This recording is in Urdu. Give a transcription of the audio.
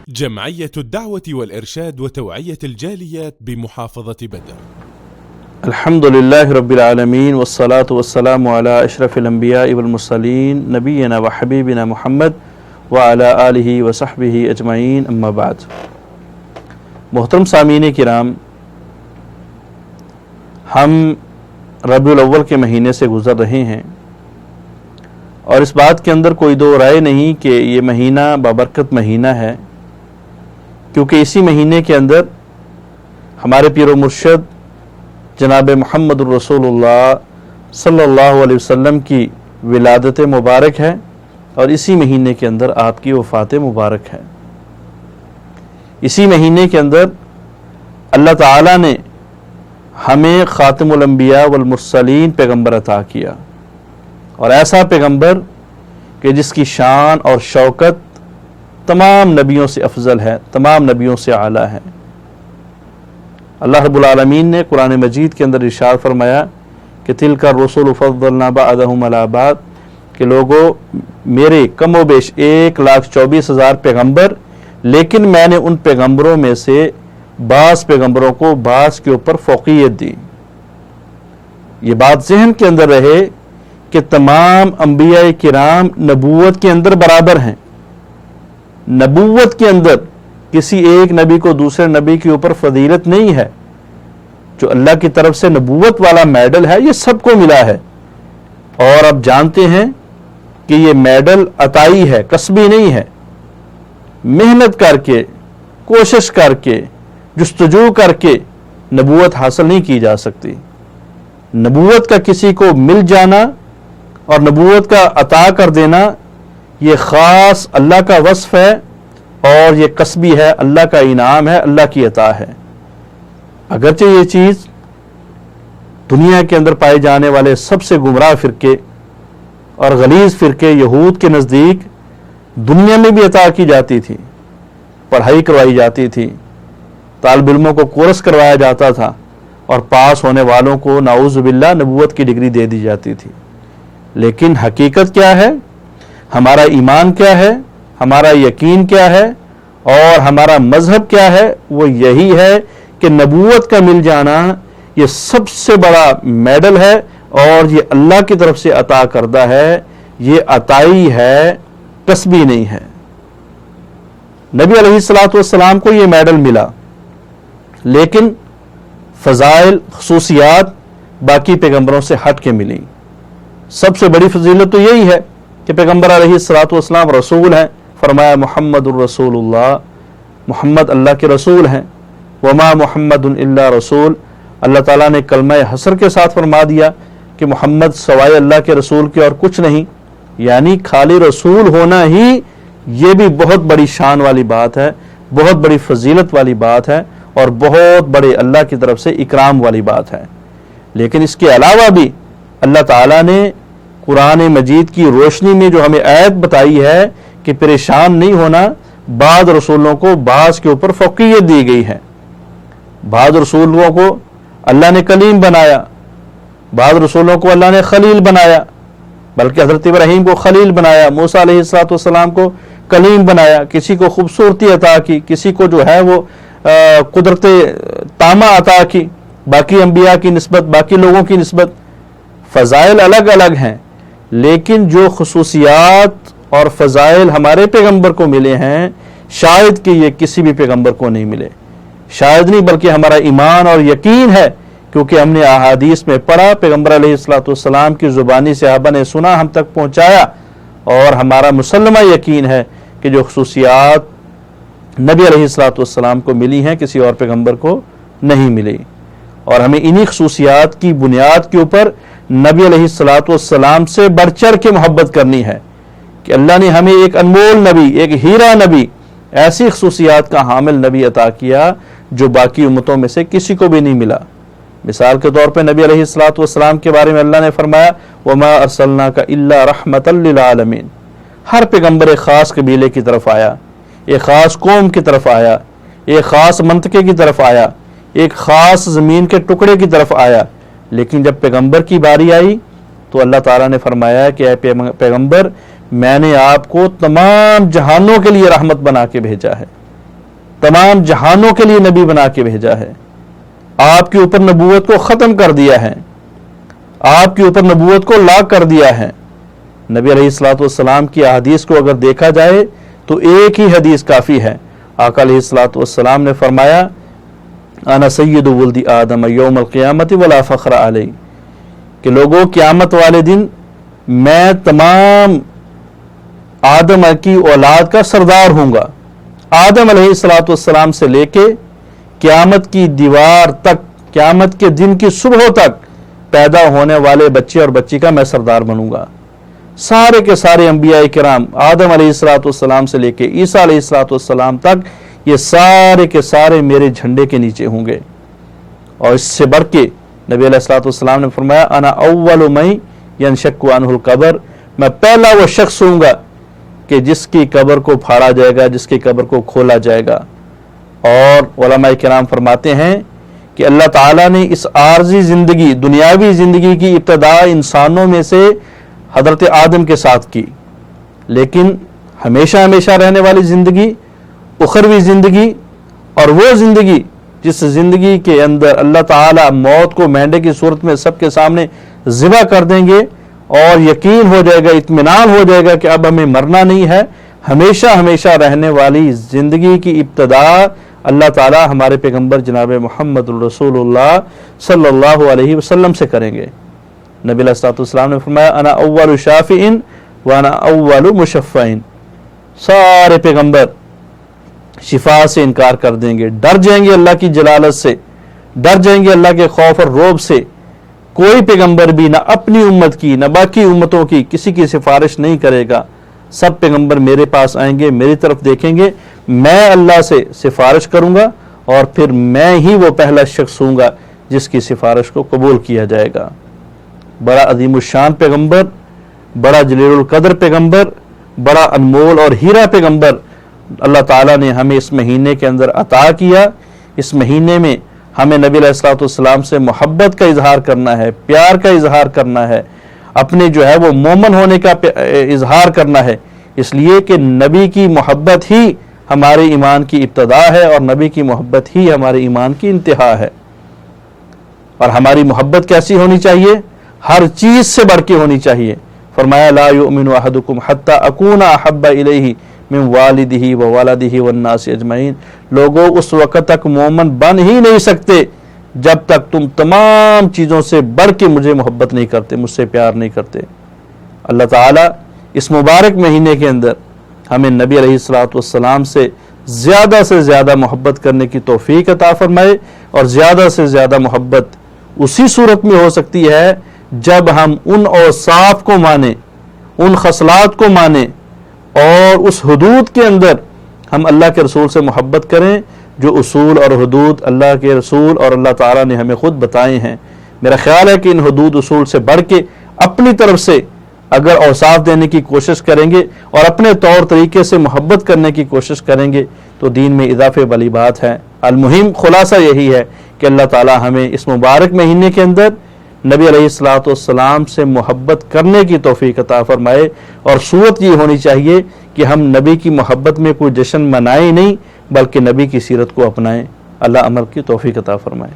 جمعية الدعوة والإرشاد وتوعية الجاليات بمحافظة بدر. الحمد لله رب العالمين والصلاة والسلام على أشرف الأنبياء والمرسلين نبينا وحبيبنا محمد وعلى آلہ وصحبہ اجمعین اما بعد. محترم سامعین کرام، ہم ربیع الاول کے مہینے سے گزر رہے ہیں اور اس بات کے اندر کوئی دو رائے نہیں کہ یہ مہینہ بابرکت مہینہ ہے، کیونکہ اسی مہینے کے اندر ہمارے پیر و مرشد جناب محمد الرسول اللہ صلی اللہ علیہ وسلم کی ولادت مبارک ہے اور اسی مہینے کے اندر آپ کی وفات مبارک ہے. اسی مہینے کے اندر اللہ تعالیٰ نے ہمیں خاتم الانبیاء والمرسلین پیغمبر عطا کیا، اور ایسا پیغمبر کہ جس کی شان اور شوکت تمام نبیوں سے افضل ہے، تمام نبیوں سے اعلیٰ ہے. اللہ رب العالمین نے قرآن مجید کے اندر ارشاد فرمایا کہ تلک الرسل فضلنا بعضهم علی بعض، کہ لوگوں میرے کم و بیش 1,24,000 پیغمبر، لیکن میں نے ان پیغمبروں میں سے بعض پیغمبروں کو بعض کے اوپر فوقیت دی. یہ بات ذہن کے اندر رہے کہ تمام انبیاء کرام نبوت کے اندر برابر ہیں. نبوت کے اندر کسی ایک نبی کو دوسرے نبی کے اوپر فضیلت نہیں ہے. جو اللہ کی طرف سے نبوت والا میڈل ہے یہ سب کو ملا ہے، اور اب جانتے ہیں کہ یہ میڈل عطائی ہے، کسبی نہیں ہے. محنت کر کے، کوشش کر کے، جستجو کر کے نبوت حاصل نہیں کی جا سکتی. نبوت کا کسی کو مل جانا اور نبوت کا عطا کر دینا یہ خاص اللہ کا وصف ہے، اور یہ کسبی ہے، اللہ کا انعام ہے، اللہ کی عطا ہے. اگرچہ یہ چیز دنیا کے اندر پائے جانے والے سب سے گمراہ فرقے اور غلیظ فرقے یہود کے نزدیک دنیا میں بھی عطا کی جاتی تھی، پڑھائی کروائی جاتی تھی، طالب علموں کو کورس کروایا جاتا تھا، اور پاس ہونے والوں کو نعوذ باللہ نبوت کی ڈگری دے دی جاتی تھی. لیکن حقیقت کیا ہے، ہمارا ایمان کیا ہے، ہمارا یقین کیا ہے، اور ہمارا مذہب کیا ہے؟ وہ یہی ہے کہ نبوت کا مل جانا یہ سب سے بڑا میڈل ہے، اور یہ اللہ کی طرف سے عطا کردہ ہے، یہ عطائی ہے، کسبی نہیں ہے. نبی علیہ الصلوۃ والسلام کو یہ میڈل ملا، لیکن فضائل، خصوصیات باقی پیغمبروں سے ہٹ کے ملی. سب سے بڑی فضیلت تو یہی ہے کہ پیغمبر علیہ الصلوۃ والسلام رسول ہیں. فرمایا محمد الرسول اللہ، محمد اللہ کے رسول ہیں. وما محمد الا رسول، اللہ تعالیٰ نے کلمہ حسر کے ساتھ فرما دیا کہ محمد سوائے اللہ کے رسول کے اور کچھ نہیں. یعنی خالی رسول ہونا ہی یہ بھی بہت بڑی شان والی بات ہے، بہت بڑی فضیلت والی بات ہے، اور بہت بڑے اللہ کی طرف سے اکرام والی بات ہے. لیکن اس کے علاوہ بھی اللہ تعالیٰ نے قرآن مجید کی روشنی میں جو ہمیں آیت بتائی ہے کہ پریشان نہیں ہونا، بعض رسولوں کو بعض کے اوپر فوقیت دی گئی ہے. بعض رسولوں کو اللہ نے کلیم بنایا، بعض رسولوں کو اللہ نے خلیل بنایا، بلکہ حضرت ابراہیم کو خلیل بنایا، موسیٰ علیہ السلام کو کلیم بنایا. کسی کو خوبصورتی عطا کی، کسی کو جو ہے وہ قدرت تامہ عطا کی، باقی انبیاء کی نسبت، باقی لوگوں کی نسبت. فضائل الگ الگ ہیں، لیکن جو خصوصیات اور فضائل ہمارے پیغمبر کو ملے ہیں شاید کہ یہ کسی بھی پیغمبر کو نہیں ملے. شاید نہیں، بلکہ ہمارا ایمان اور یقین ہے، کیونکہ ہم نے احادیث میں پڑھا، پیغمبر علیہ السلام کی زبانی صحابہ نے سنا، ہم تک پہنچایا، اور ہمارا مسلمہ یقین ہے کہ جو خصوصیات نبی علیہ السلام کو ملی ہیں کسی اور پیغمبر کو نہیں ملی. اور ہمیں انہی خصوصیات کی بنیاد کے اوپر نبی علیہ السلام سے بڑھ چڑھ کے محبت کرنی ہے کہ اللہ نے ہمیں ایک انمول نبی، ایک ہیرا نبی، ایسی خصوصیات کا حامل نبی عطا کیا جو باقی امتوں میں سے کسی کو بھی نہیں ملا. مثال کے طور پہ نبی علیہ السلام کے بارے میں اللہ نے فرمایا وَمَا أَرْسَلْنَاكَ إِلَّا رَحْمَةً لِلْعَالَمِينَ. ہر پیغمبر ایک خاص قبیلے کی طرف آیا، ایک خاص قوم کی طرف آیا، ایک خاص منطقے کی طرف آیا، ایک خاص زمین کے ٹکڑے کی طرف آیا. لیکن جب پیغمبر کی باری آئی تو اللہ تعالیٰ نے فرمایا کہ اے پیغمبر، میں نے آپ کو تمام جہانوں کے لیے رحمت بنا کے بھیجا ہے. تمام جہانوں کے لیے نبی بنا کے بھیجا ہے، آپ کے اوپر نبوت کو ختم کر دیا ہے، آپ کے اوپر نبوت کو لاغ کر دیا ہے۔ نبی علیہ الصلوۃ والسلام کی احادیث کو اگر دیکھا جائے تو ایک ہی حدیث کافی ہے۔ آقا علیہ الصلوۃ والسلام نے فرمایا انا سید ولد آدم یوم القیامت ولا فخر علی، کہ لوگوں قیامت والے دن میں تمام آدم کی اولاد کا سردار ہوں گا۔ آدم علیہ الصلوۃ والسلام سے لے کے قیامت کی دیوار تک، قیامت کے دن کی صبح تک پیدا ہونے والے بچے اور بچی کا میں سردار بنوں گا۔ سارے کے سارے انبیاء کرام آدم علیہ الصلوۃ والسلام سے لے کے عیسیٰ علیہ الصلوۃ والسلام تک یہ سارے کے سارے میرے جھنڈے کے نیچے ہوں گے۔ اور اس سے بڑھ کے نبی علیہ الصلوۃ والسلام نے فرمایا انا اول من ینشق عنہ القبر، میں پہلا وہ شخص ہوں گا کہ جس کی قبر کو پھاڑا جائے گا، جس کی قبر کو کھولا جائے گا۔ اور علماء کرام فرماتے ہیں کہ اللہ تعالیٰ نے اس عارضی زندگی، دنیاوی زندگی کی ابتدا انسانوں میں سے حضرت آدم کے ساتھ کی، لیکن ہمیشہ ہمیشہ رہنے والی زندگی، اخروی زندگی، اور وہ زندگی جس زندگی کے اندر اللہ تعالیٰ موت کو مینڈے کی صورت میں سب کے سامنے ذبح کر دیں گے اور یقین ہو جائے گا، اطمینان ہو جائے گا کہ اب ہمیں مرنا نہیں ہے، ہمیشہ ہمیشہ رہنے والی زندگی کی ابتدا اللہ تعالیٰ ہمارے پیغمبر جناب محمد الرسول اللہ صلی اللہ علیہ وسلم سے کریں گے۔ نبی علیہ السلام نے فرمایا انا اول شافع وانا اول مشفع، سارے پیغمبر شفا سے انکار کر دیں گے، ڈر جائیں گے اللہ کی جلالت سے، ڈر جائیں گے اللہ کے خوف اور رعب سے۔ کوئی پیغمبر بھی نہ اپنی امت کی نہ باقی امتوں کی کسی کی سفارش نہیں کرے گا، سب پیغمبر میرے پاس آئیں گے، میری طرف دیکھیں گے، میں اللہ سے سفارش کروں گا اور پھر میں ہی وہ پہلا شخص ہوں گا جس کی سفارش کو قبول کیا جائے گا۔ بڑا عظیم الشان پیغمبر، بڑا جلیل القدر پیغمبر، بڑا انمول اور ہیرا پیغمبر اللہ تعالیٰ نے ہمیں اس مہینے کے اندر عطا کیا۔ اس مہینے میں ہمیں نبی علیہ الصلوۃ والسلام سے محبت کا اظہار کرنا ہے، پیار کا اظہار کرنا ہے، اپنے جو ہے وہ مومن ہونے کا اظہار کرنا ہے، اس لیے کہ نبی کی محبت ہی ہمارے ایمان کی ابتدا ہے اور نبی کی محبت ہی ہمارے ایمان کی انتہا ہے۔ اور ہماری محبت کیسی ہونی چاہیے؟ ہر چیز سے بڑھ کے ہونی چاہیے۔ فرمایا لا یؤمن احدکم حتی اکون احب الیہ من والدہ وولدہ والناس اجمعین، لوگوں اس وقت تک مومن بن ہی نہیں سکتے جب تک تم تمام چیزوں سے بڑھ کے مجھے محبت نہیں کرتے، مجھ سے پیار نہیں کرتے۔ اللہ تعالیٰ اس مبارک مہینے کے اندر ہمیں نبی علیہ الصلوۃ والسلام سے زیادہ محبت کرنے کی توفیق عطا فرمائے، اور زیادہ سے زیادہ محبت اسی صورت میں ہو سکتی ہے جب ہم ان اوصاف کو مانیں، ان خصلات کو مانیں اور اس حدود کے اندر ہم اللہ کے رسول سے محبت کریں جو اصول اور حدود اللہ کے رسول اور اللہ تعالیٰ نے ہمیں خود بتائے ہیں۔ میرا خیال ہے کہ ان حدود اصول سے بڑھ کے اپنی طرف سے اگر اوصاف دینے کی کوشش کریں گے اور اپنے طور طریقے سے محبت کرنے کی کوشش کریں گے تو دین میں اضافے والی بات ہے۔ المہم خلاصہ یہی ہے کہ اللہ تعالیٰ ہمیں اس مبارک مہینے کے اندر نبی علیہ الصلوۃ والسلام سے محبت کرنے کی توفیق عطا فرمائے، اور صورت یہ ہونی چاہیے کہ ہم نبی کی محبت میں کوئی جشن منائیں نہیں بلکہ نبی کی سیرت کو اپنائیں۔ اللہ عمل کی توفیق عطا فرمائے۔